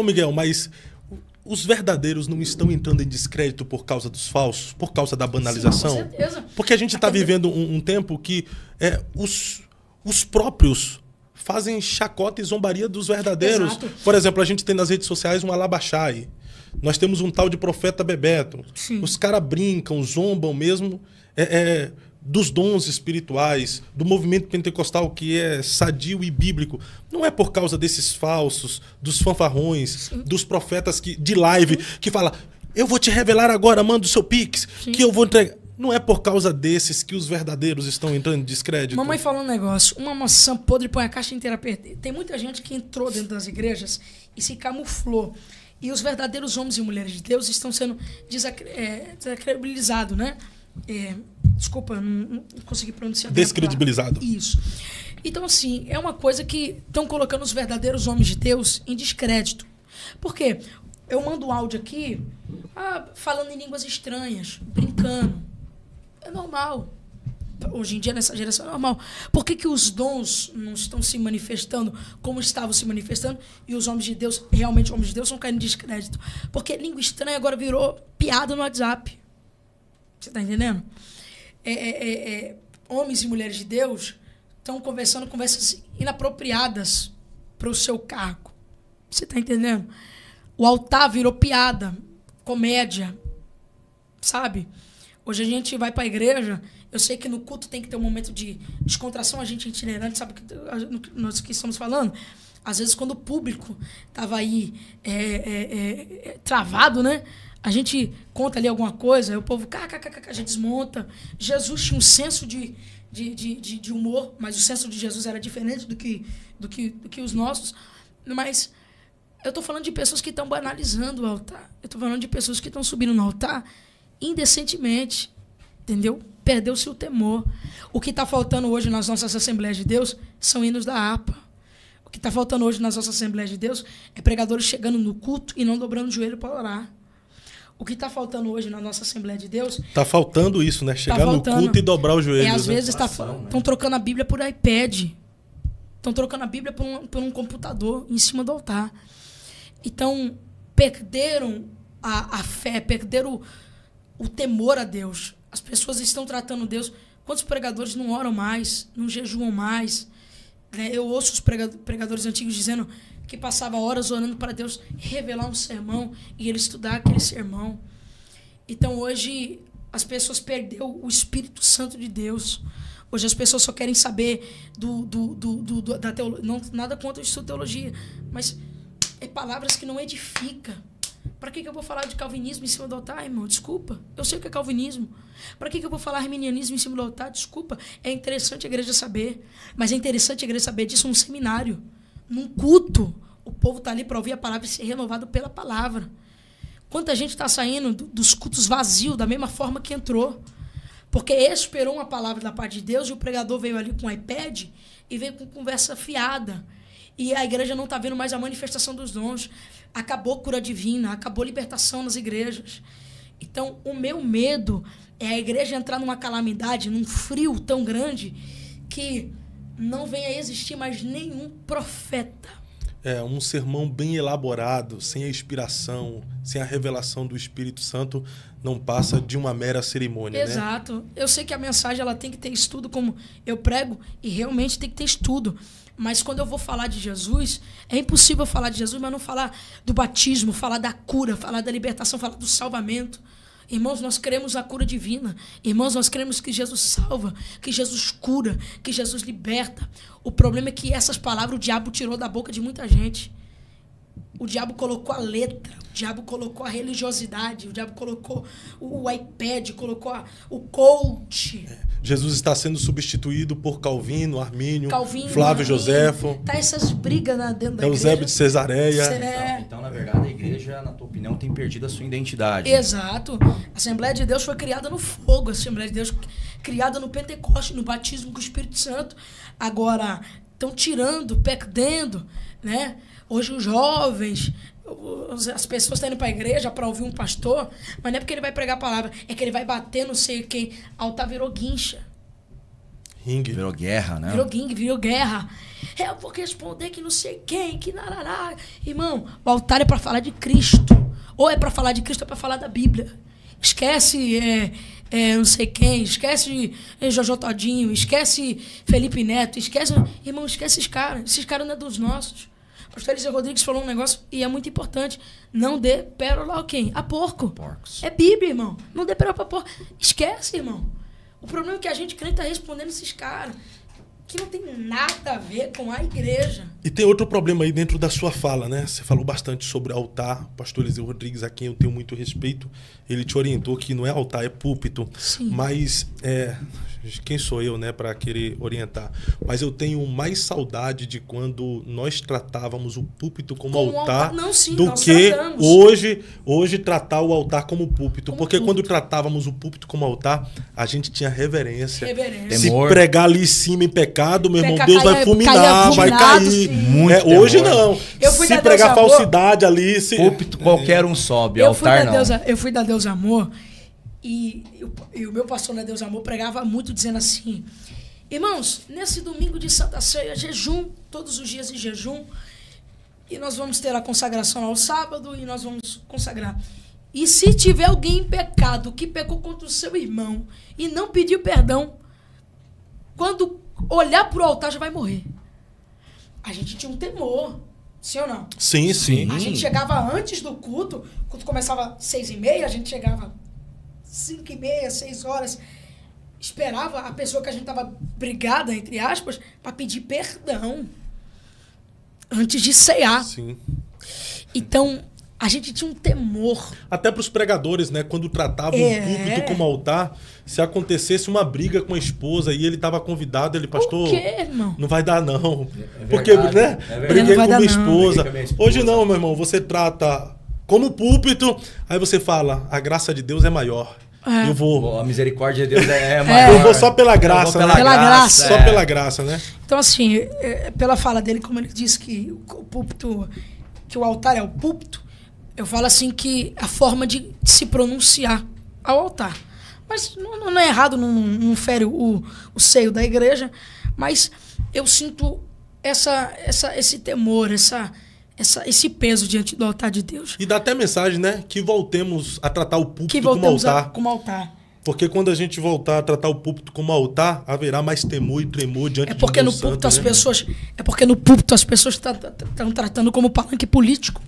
Ô, Miguel, mas os verdadeiros não estão entrando em descrédito por causa dos falsos, por causa da banalização? Sim, com certeza. Porque a gente está vivendo um tempo que os próprios fazem chacota e zombaria dos verdadeiros. Exato. Por exemplo, a gente tem nas redes sociais um Alabachai. Nós temos um tal de Profeta Bebeto. Sim. Os caras brincam, zombam mesmo dos dons espirituais, do movimento pentecostal que é sadio e bíblico. Não é por causa desses falsos, dos fanfarrões, Sim. dos profetas de live que fala: eu vou te revelar agora, manda o seu pix, Sim. que eu vou entregar. Não é por causa desses que os verdadeiros estão entrando em descrédito. Mamãe falou um negócio, uma maçã podre põe a caixa inteira a perder. Tem muita gente que entrou dentro das igrejas e se camuflou. E os verdadeiros homens e mulheres de Deus estão sendo desacredibilizados, né? Desculpa, não consegui pronunciar. Descredibilizado. Isso. Então, assim, é uma coisa que estão colocando os verdadeiros homens de Deus em descrédito. Por quê? Eu mando um áudio aqui, falando em línguas estranhas, brincando. É normal. Hoje em dia, nessa geração, é normal. Por que os dons não estão se manifestando como estavam se manifestando e os homens de Deus, realmente homens de Deus, estão caindo em descrédito? Porque língua estranha agora virou piada no WhatsApp. Você está entendendo? Homens e mulheres de Deus estão conversando conversas inapropriadas para o seu cargo. Você está entendendo? O altar virou piada, comédia, sabe? Hoje a gente vai para a igreja, eu sei que no culto tem que ter um momento de descontração, a gente é itinerante, sabe o que nós que estamos falando? Às vezes, quando o público estava aí travado, né? A gente conta ali alguma coisa, aí o povo, a gente desmonta. Jesus tinha um senso de humor, mas o senso de Jesus era diferente do que os nossos. Mas eu estou falando de pessoas que estão banalizando o altar. Eu estou falando de pessoas que estão subindo no altar indecentemente, entendeu? Perdeu-se o temor. O que está faltando hoje nas nossas Assembleias de Deus são hinos da harpa. O que está faltando hoje nas nossas Assembleias de Deus é pregadores chegando no culto e não dobrando o joelho para orar. O que está faltando hoje na nossa Assembleia de Deus... Está faltando isso, né? Chegar no culto e dobrar o joelho. Às vezes estão trocando a Bíblia por iPad. Estão trocando a Bíblia por um computador em cima do altar. Então, perderam a fé, perderam o temor a Deus. As pessoas estão tratando Deus... Quantos pregadores não oram mais, não jejuam mais? Eu ouço os pregadores antigos dizendo que passava horas orando para Deus revelar um sermão e ele estudar aquele sermão. Então, hoje, as pessoas perderam o Espírito Santo de Deus. Hoje, as pessoas só querem saber da teologia. Não, nada contra o estudo de teologia, mas palavras que não edificam. Para que eu vou falar de calvinismo em cima do altar, irmão? Desculpa. Eu sei o que é calvinismo. Para que eu vou falar arminianismo em cima do altar? Desculpa. É interessante a igreja saber. Mas é interessante a igreja saber disso num seminário. Num culto. O povo está ali para ouvir a palavra e ser renovado pela palavra. Quanta gente está saindo dos cultos vazios da mesma forma que entrou. Porque esperou uma palavra da parte de Deus e o pregador veio ali com o iPad e veio com conversa fiada. E a igreja não está vendo mais a manifestação dos dons. Acabou cura divina, acabou libertação nas igrejas. Então, o meu medo é a igreja entrar numa calamidade, num frio tão grande, que não venha a existir mais nenhum profeta. Um sermão bem elaborado, sem a inspiração, sem a revelação do Espírito Santo, não passa de uma mera cerimônia. Exato. Né? Eu sei que a mensagem ela tem que ter estudo, como eu prego, e realmente tem que ter estudo. Mas quando eu vou falar de Jesus, é impossível falar de Jesus, mas não falar do batismo, falar da cura, falar da libertação, falar do salvamento. Irmãos, nós queremos a cura divina. Irmãos, nós queremos que Jesus salva, que Jesus cura, que Jesus liberta. O problema é que essas palavras o diabo tirou da boca de muita gente. O diabo colocou a letra, o diabo colocou a religiosidade, o diabo colocou o iPad, colocou o coach. Jesus está sendo substituído por Calvino, Armínio, Flávio Armínio, Joséfo. Tá essas brigas dentro da igreja. Eusébio de Cesareia. Então, na verdade, a igreja, na tua opinião, tem perdido a sua identidade. Exato. A Assembleia de Deus foi criada no fogo. A Assembleia de Deus criada no Pentecoste, no batismo com o Espírito Santo. Agora, estão tirando, perdendo, né? Hoje os jovens, as pessoas estão indo para a igreja para ouvir um pastor, mas não é porque ele vai pregar a palavra, é que ele vai bater não sei quem. Altar virou guincha. Ringue. Virou guerra, né? Virou guerra. Eu vou responder que não sei quem, que narará. Irmão, o altar é para falar de Cristo. Ou é para falar de Cristo, ou é para falar da Bíblia. Esquece não sei quem, esquece Jojo Todinho, esquece Felipe Neto, esquece... Irmão, esquece esses caras. Esses caras não é dos nossos. O pastor Eliseu Rodrigues falou um negócio e é muito importante. Não dê pérola a quem? A porco. Porcos. É Bíblia, irmão. Não dê pérola pra porco. Esquece, irmão. O problema é que a gente crente tá respondendo esses caras que não tem nada a ver com a igreja. E tem outro problema aí dentro da sua fala, né? Você falou bastante sobre altar. O pastor Eliseu Rodrigues, a quem eu tenho muito respeito, ele te orientou que não é altar, é púlpito. Sim. Mas quem sou eu, né, para querer orientar? Mas eu tenho mais saudade de quando nós tratávamos o púlpito como altar, não, sim, do nós que tratamos. hoje tratar o altar como púlpito. Como porque púlpito. quando tratávamos o púlpito como altar, a gente tinha reverência. Reverência. Se Temor. pregar ali em cima em pecado, meu irmão, Peca, Deus vai caia fulminar, vai fulminado, cair. sim. Muito Hoje temor. não. Eu fui Se da pregar Deus Amor. falsidade ali... Púlpito, qualquer um sobe, altar não. Eu fui da Deus Amor e o meu pastor na Deus Amor pregava muito dizendo assim: irmãos, nesse domingo de Santa Ceia, jejum, todos os dias em jejum, e nós vamos ter a consagração ao sábado e nós vamos consagrar. E se tiver alguém em pecado que pecou contra o seu irmão e não pediu perdão, quando olhar para o altar já vai morrer. A gente tinha um temor, sim ou não? Sim, sim. A gente chegava antes do culto, o culto começava 6h30, a gente chegava 5h30, 6 horas, esperava a pessoa que a gente tava brigada, entre aspas, para pedir perdão antes de cear. Sim. Então, a gente tinha um temor. Até para os pregadores, né? Quando tratavam É. o púlpito como altar, se acontecesse uma briga com a esposa e ele estava convidado, ele, pastor, Por quê, irmão? não vai dar não. É Porque, verdade, né? é verdade. Briguei Não vai com dar, minha não. esposa. Briguei com a minha esposa. Hoje não, meu irmão. Você trata como púlpito, aí você fala, a graça de Deus é maior. É. Eu vou. A misericórdia de Deus é maior. Eu vou só pela graça, Eu vou né? Pela graça. Só é. pela graça, né? Então, assim, pela fala dele, como ele disse que o púlpito, que o altar é o púlpito, eu falo assim que a forma de se pronunciar ao altar. Mas não é errado, não fere o seio da igreja, mas eu sinto esse temor, esse peso diante do altar de Deus. E dá até mensagem, né? Que voltemos a tratar o púlpito Que como voltamos altar. como altar. Porque quando a gente voltar a tratar o púlpito como altar, haverá mais temor e tremor diante É de porque Deus no púlpito Santo, as pessoas estão tratando como palanque político.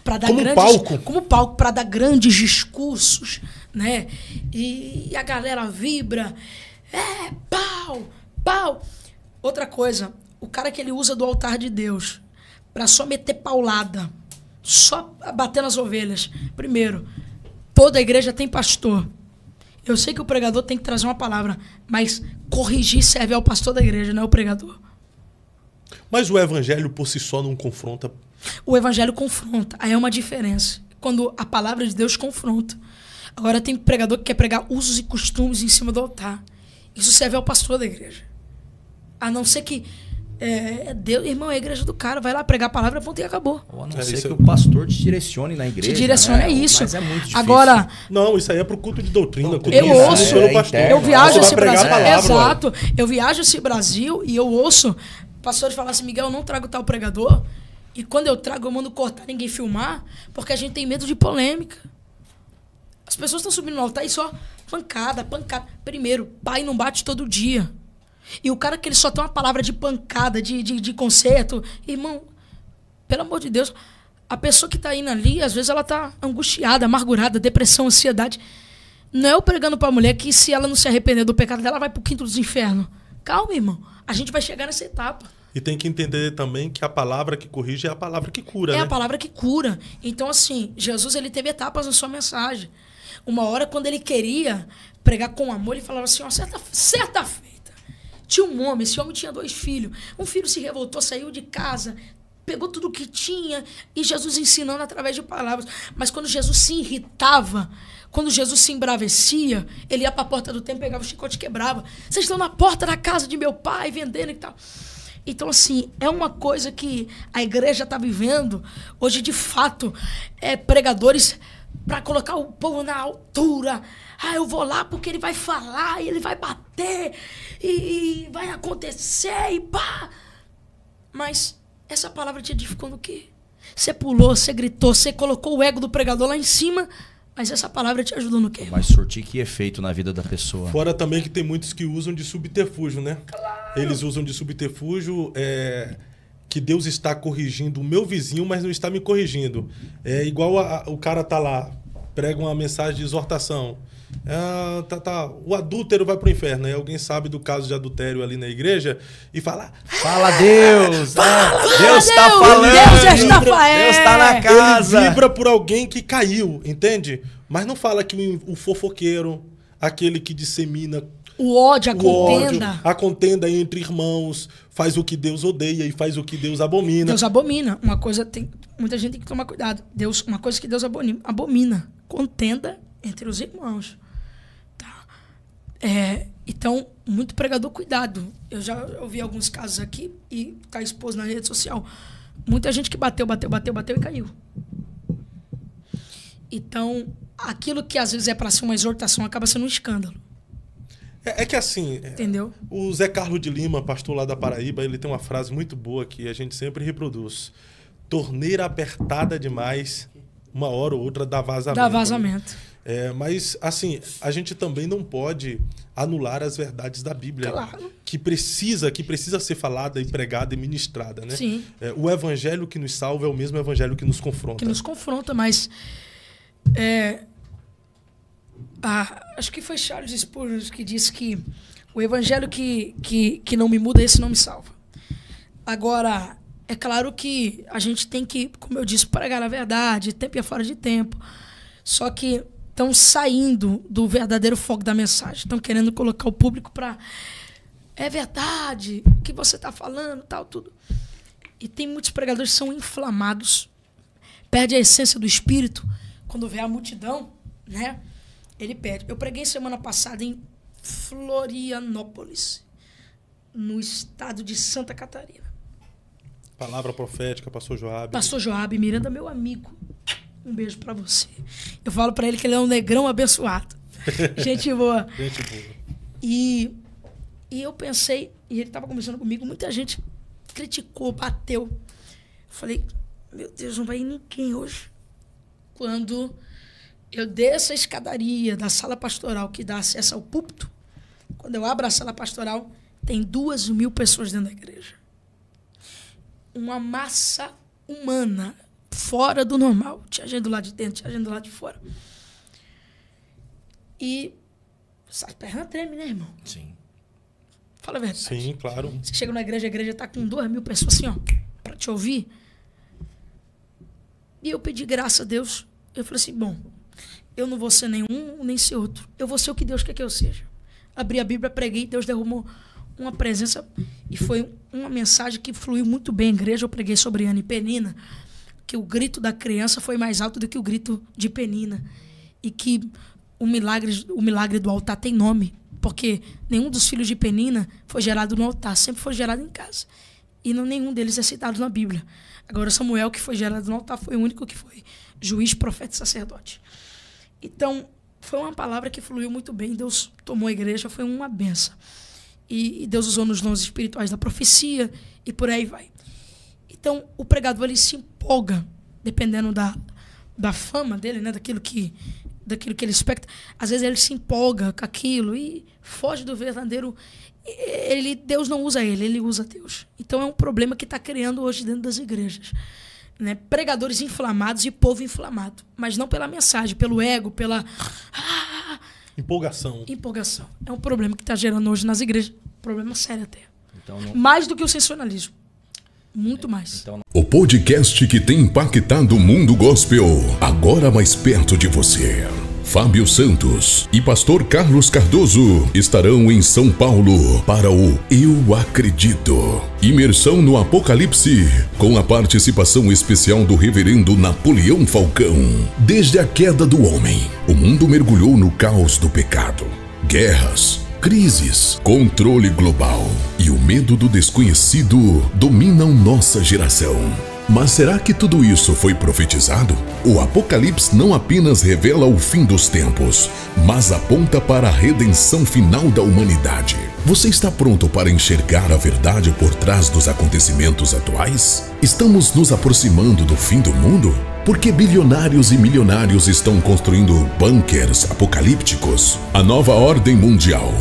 Pra dar Como palco. Como palco, para dar grandes discursos, né? E a galera vibra. Pau. Outra coisa, o cara que ele usa do altar de Deus para só meter paulada, só bater nas ovelhas. Primeiro, toda igreja tem pastor. Eu sei que o pregador tem que trazer uma palavra, mas corrigir serve ao pastor da igreja, não é o pregador. Mas o evangelho por si só não confronta. O evangelho confronta. Aí é uma diferença. Quando a palavra de Deus confronta. Agora tem pregador que quer pregar usos e costumes em cima do altar. Isso serve ao pastor da igreja. A não ser que Deus, irmão, é a igreja do cara. Vai lá pregar a palavra, ponto e acabou. Ou a não ser isso que o pastor te direcione na igreja. Te direciona, né? é isso. Mas é muito difícil. Agora, Não, isso aí é pro culto de doutrina. Culto Eu de ensino ouço. pelo pastor. É eu viajo Você vai esse pregar Brasil. a palavra, Exato. Eu viajo esse Brasil e eu ouço pastores falar assim: Miguel, eu não trago tal pregador. E quando eu trago, eu mando cortar, ninguém filmar, porque a gente tem medo de polêmica. As pessoas estão subindo no altar e só pancada. Primeiro, pai não bate todo dia. E o cara que ele só tem uma palavra de pancada, de conserto. Irmão, pelo amor de Deus, a pessoa que está indo ali, às vezes ela está angustiada, amargurada, depressão, ansiedade. Não é eu pregando para a mulher que se ela não se arrepender do pecado dela, ela vai para o quinto dos infernos. Calma, irmão. A gente vai chegar nessa etapa. E tem que entender também que a palavra que corrige é a palavra que cura, É né? a palavra que cura. Então, assim, Jesus ele teve etapas na sua mensagem. Uma hora, quando ele queria pregar com amor, ele falava assim, ó, certa feita, tinha um homem, esse homem tinha 2 filhos. Um filho se revoltou, saiu de casa, pegou tudo que tinha, e Jesus ensinando através de palavras. Mas quando Jesus se irritava, quando Jesus se embravecia, ele ia para a porta do templo, pegava o chicote e quebrava. Vocês estão na porta da casa de meu pai, vendendo e tal. Então, assim, é uma coisa que a igreja está vivendo. Hoje, de fato, pregadores para colocar o povo na altura. Ah, eu vou lá porque ele vai falar, e ele vai bater, e vai acontecer, e pá. Mas essa palavra te edificou no quê? Você pulou, você gritou, você colocou o ego do pregador lá em cima, mas essa palavra te ajudou no quê? Vai surtir que efeito na vida da pessoa. Fora também que tem muitos que usam de subterfúgio, né? Claro. Eles usam de subterfúgio que Deus está corrigindo o meu vizinho, mas não está me corrigindo. É igual o cara tá lá, prega uma mensagem de exortação. O adúltero vai pro inferno. Aí alguém sabe do caso de adultério ali na igreja e fala: fala Deus! Deus está falando! Deus está na casa! Ele vibra por alguém que caiu, entende? Mas não fala que o fofoqueiro, aquele que dissemina o ódio, a contenda entre irmãos, faz o que Deus odeia e faz o que Deus abomina. Deus abomina. Muita gente tem que tomar cuidado. Uma coisa que Deus abomina: contenda entre os irmãos. Tá? Então, muito pregador, cuidado. Eu já ouvi alguns casos aqui e tá exposto na rede social. Muita gente que bateu e caiu. Então, aquilo que às vezes é para ser uma exortação acaba sendo um escândalo. É que assim, entendeu? O Zé Carlos de Lima, pastor lá da Paraíba, ele tem uma frase muito boa que a gente sempre reproduz: torneira apertada demais, uma hora ou outra dá vazamento. Dá vazamento. Mas, assim, a gente também não pode anular as verdades da Bíblia. Claro. Que precisa ser falada e pregada e ministrada, né? Sim. O evangelho que nos salva é o mesmo evangelho que nos confronta. Que nos confronta, mas... acho que foi Charles Spurgeon que disse que o evangelho que não me muda, esse não me salva. Agora, é claro que a gente tem que, como eu disse, pregar a verdade, tempo e fora de tempo. Só que estão saindo do verdadeiro foco da mensagem. Estão querendo colocar o público para... É verdade o que você está falando, tal, tudo. E tem muitos pregadores que são inflamados. Perde a essência do espírito. Quando vê a multidão, né? Ele perde. Eu preguei semana passada em Florianópolis, no estado de Santa Catarina. Palavra profética, pastor Joabe. Pastor Joabe Miranda, meu amigo. Um beijo pra você. Eu falo pra ele que ele é um negrão abençoado. Gente boa. Gente boa. E eu pensei, e ele tava conversando comigo, muita gente criticou, bateu. Eu falei, meu Deus, não vai ir ninguém hoje. Quando eu desço a escadaria da sala pastoral que dá acesso ao púlpito, quando eu abro a sala pastoral, tem 2.000 pessoas dentro da igreja. Uma massa humana fora do normal. Tinha gente do lado de dentro, tinha gente do lado de fora. E as pernas tremem, né, irmão? Sim. Fala a verdade. Sim, claro. Você chega na igreja, a igreja está com 2.000 pessoas assim, ó, para te ouvir. E eu pedi graça a Deus. Eu falei assim, bom, eu não vou ser nenhum, nem ser outro. Eu vou ser o que Deus quer que eu seja. Abri a Bíblia, preguei, Deus derramou uma presença. E foi uma mensagem que fluiu muito bem a igreja. Eu preguei sobre Ana e Penina, que o grito da criança foi mais alto do que o grito de Penina. E que o milagre do altar tem nome. Porque nenhum dos filhos de Penina foi gerado no altar, sempre foi gerado em casa. E nenhum deles é citado na Bíblia. Agora Samuel, que foi gerado no altar, foi o único que foi juiz, profeta e sacerdote. Então, foi uma palavra que fluiu muito bem. Deus tomou a igreja, foi uma benção. E Deus usou nos dons espirituais da profecia e por aí vai. Então, o pregador, ele se empolga, dependendo da fama dele, né? daquilo que ele expecta. Às vezes ele se empolga com aquilo e foge do verdadeiro. Deus não usa ele usa Deus. Então é um problema que está criando hoje dentro das igrejas, né? Pregadores inflamados e povo inflamado, mas não pela mensagem, pelo ego, pela empolgação. É um problema que está gerando hoje nas igrejas. Problema sério até. Então, não... Mais do que o sensacionalismo. Muito mais. Então, o podcast que tem impactado o mundo gospel, agora mais perto de você. Fábio Santos e pastor Carlos Cardoso estarão em São Paulo para o Eu Acredito. Imersão no Apocalipse, com a participação especial do reverendo Napoleão Falcão. Desde a queda do homem, o mundo mergulhou no caos do pecado. Guerras, crises, controle global e o medo do desconhecido dominam nossa geração. Mas será que tudo isso foi profetizado? O Apocalipse não apenas revela o fim dos tempos, mas aponta para a redenção final da humanidade. Você está pronto para enxergar a verdade por trás dos acontecimentos atuais? Estamos nos aproximando do fim do mundo? Porque bilionários e milionários estão construindo bunkers apocalípticos? A nova ordem mundial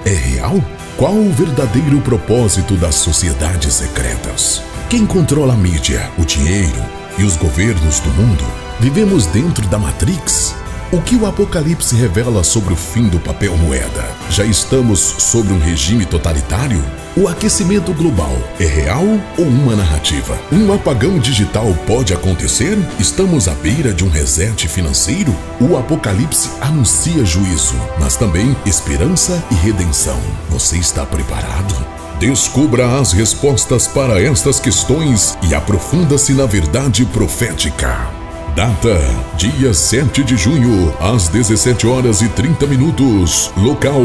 é real? Qual o verdadeiro propósito das sociedades secretas? Quem controla a mídia, o dinheiro e os governos do mundo? Vivemos dentro da Matrix? O que o Apocalipse revela sobre o fim do papel moeda? Já estamos sobre um regime totalitário? O aquecimento global é real ou uma narrativa? Um apagão digital pode acontecer? Estamos à beira de um reset financeiro? O Apocalipse anuncia juízo, mas também esperança e redenção. Você está preparado? Descubra as respostas para estas questões e aprofunda-se na verdade profética. Data: dia 7 de junho, às 17h30. Local: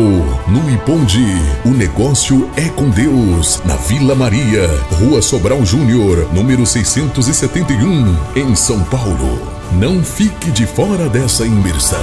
no Iponde. O negócio é com Deus, na Vila Maria, Rua Sobral Júnior, número 671, em São Paulo. Não fique de fora dessa imersão.